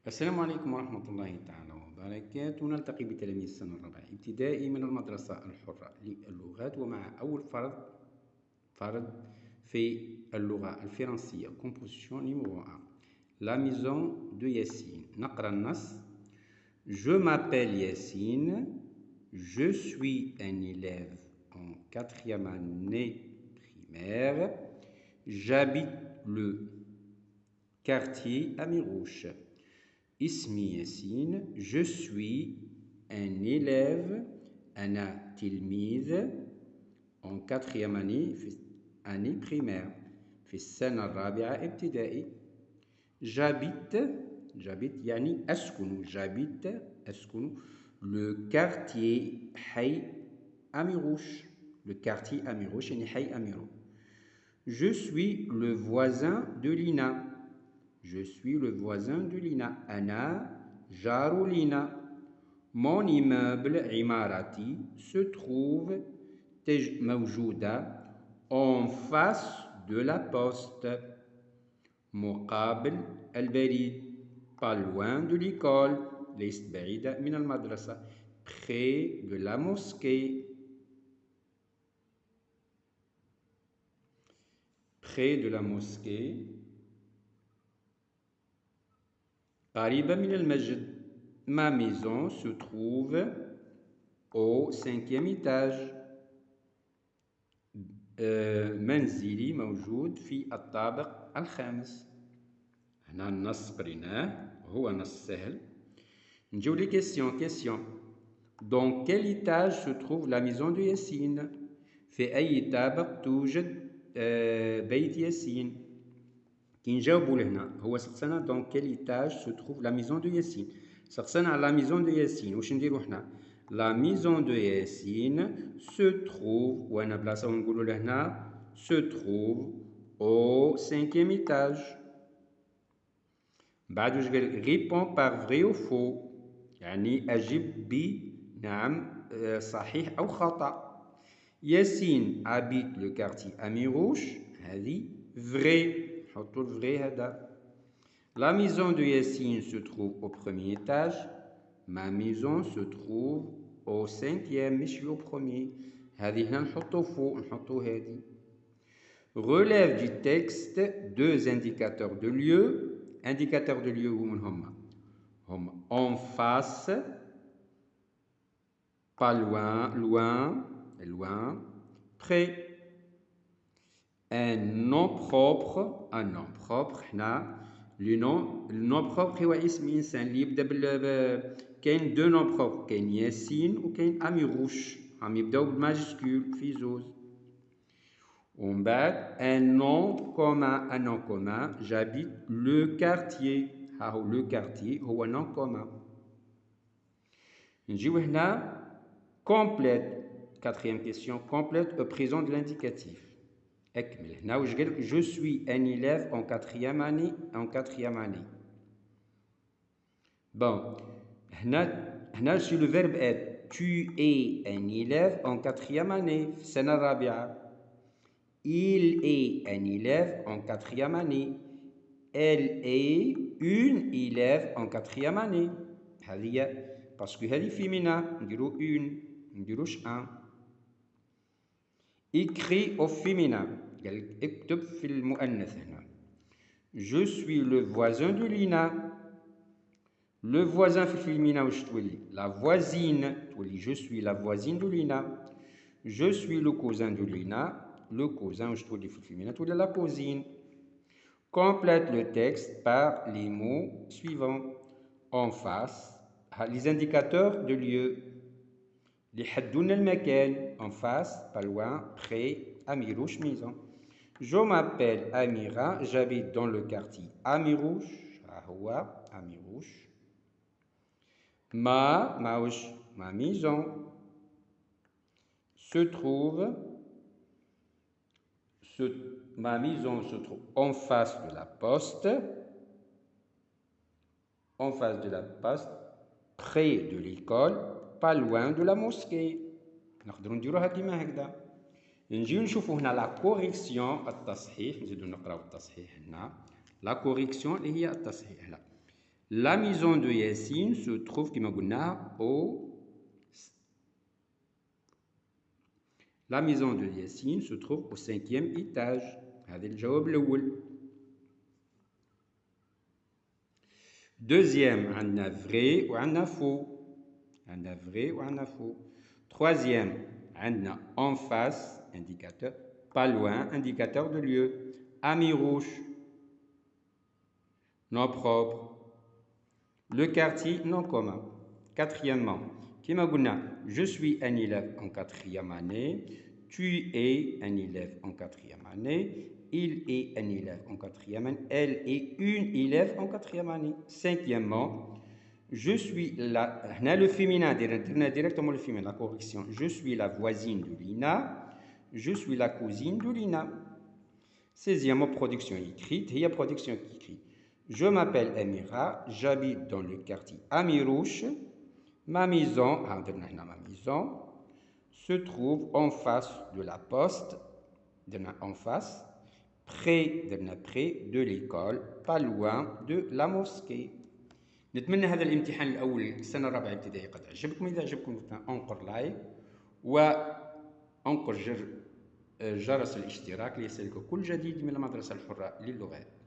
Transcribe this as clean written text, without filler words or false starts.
السلام عليكم ورحمة الله تعالى وبركاته. نلتقي بتلاميذ السنة الرابعة ابتدائي من المدرسة الحرة للغات، ومع أول فرد في اللغة الفرنسية composition numéro 1 La maison de Yassine. نقرأ النص. Je m'appelle Yassine, je suis un élève en 4e année primaire, j'habite le quartier Amirouche. اسمي ياسين، je suis un élève، أنا تلميذ en 4e année في année primaire في السنة الرابعة ابتدائي. j'habite يعني أسكن، أسكن le quartier حي أميروش، le quartier أميروش يعني حي أميرو. je suis le voisin de Lina. Je suis le voisin de Lina. أنا جار لينا. Mon immeuble عمارتي se trouve موجودة en face de la poste. مقابل البريد. pas loin de l'école. ليست بعيدة من المدرسة. près de la mosquée. près de la mosquée. قريبة من المسجد. Ma maison se trouve au 5e étage. منزلي موجود في الطابق الخامس. هنا النص قريناه، هو نص سهل. نجيو لي question. Dans quel étage se trouve la maison de Yassine؟ في أي طابق توجد بيت ياسين؟ كي نجاوبوا لهنا هو سقسنا دون كيل ايتاج سو تروف لا ميزون دو ياسين، سقسنا على لا ميزون دو ياسين. واش نديرو حنا؟ لا ميزون دو ياسين سو تروف، وانا بلاصه نقولوا لهنا سو تروف او 5e ايتاج. بعد واش قال؟ ريبون بار فري او فو، يعني اجب بنعم صحيح او خطا. ياسين ابيت لو كارتي اميروش، هذه فري، نحطو الفري هذا. La maison de Yassine se trouve au premier étage. Ma maison se trouve au 5e، ماشي au premier. هذه هنا نحطو فوق، نحطو هذه. Relève du texte deux indicateurs de lieu. Indicateurs de lieu ومن هما؟ هما en face، pas loin، loin، près. Un nom propre، هنا le nom propre هو اسم انسان اللي يبدا كاين دو نون بروبر، كاين ياسين وكاين اميروش، راهم يبداو بالماجيسكول في زوز. ومن بعد ان نون كومان، جابيت لو كارتيي، ها هو لو كارتيي هو نون كومان. نجيو هنا كومبليت، كاتريام كيسيون، كومبليت au présent de l'indicatif. أكمل. هنا واش قالك؟ جو سوي ان إليف en 4e année. بون هنا سي لو فيرب ات. tu es un élève en 4e année في السنة الرابعة. il est un élève en 4e année. elle est une élève en 4e année. هذه هي باسكو هذه فيمينا نديرو une، منديروش ان. écrit au féminin، قال اكتب في المؤنث هنا. je suis le voisin de Lina. le voisin في الفيمينا واش تولي؟ la voisine، تولي je suis la voisine de Lina. je suis le cousin de Lina. le cousin واش تولي في الفيمينا؟ تولي la cousine. complète le texte par les mots suivants. en face، les indicateurs de lieu اللي يحدونا المكان. en face pas loin، près، Amirouche maison. je m'appelle Amira، j'habite dans le quartier Amirouche. ها هو Amirouche. ma maison se trouve ma maison se trouve en face de la poste. en face de la poste، près de l'école، pas loin de la mosquée. نقدروا نديروها كيما هكذا. نجيو نشوفوا هنا لا كوريكسيون، التصحيح. نزيدو نقراو التصحيح هنا. لا كوريكسيون اللي هي التصحيح. لا La maison de Yassine se trouve كما قلنا La maison de Yassine se trouve au 5e étage. هذا الجواب الأول. Deuxième, عندنا vrai وعندنا faux. عندنا vrai وعندنا faux. Troisième, عندنا en face, indicateur, pas loin, indicateur de lieu. Ami rouge, non propre. Le quartier, non commun. Quatrièmement, كما قلنا, je suis un élève en 4e année. Tu es un élève en 4e année. Il est un élève en 4e année. Elle est une élève en 4e année. Cinquièmement, je suis la... le féminin, directement le féminin, la correction. Je suis la voisine de Lina. Je suis la cousine de Lina. 16e, production écrite. Il y a production écrite. Je m'appelle Amira. J'habite dans le quartier Amirouche. Ma maison, se trouve en face de la poste. En face. Près de l'école, pas loin de la mosquée. نتمنى هذا الامتحان الأول السنة الرابعة ابتدائي قد عجبكم. إذا عجبكم انقر لايك وانقر جرس الاشتراك ليصلك كل جديد من المدرسة الحرة للغات.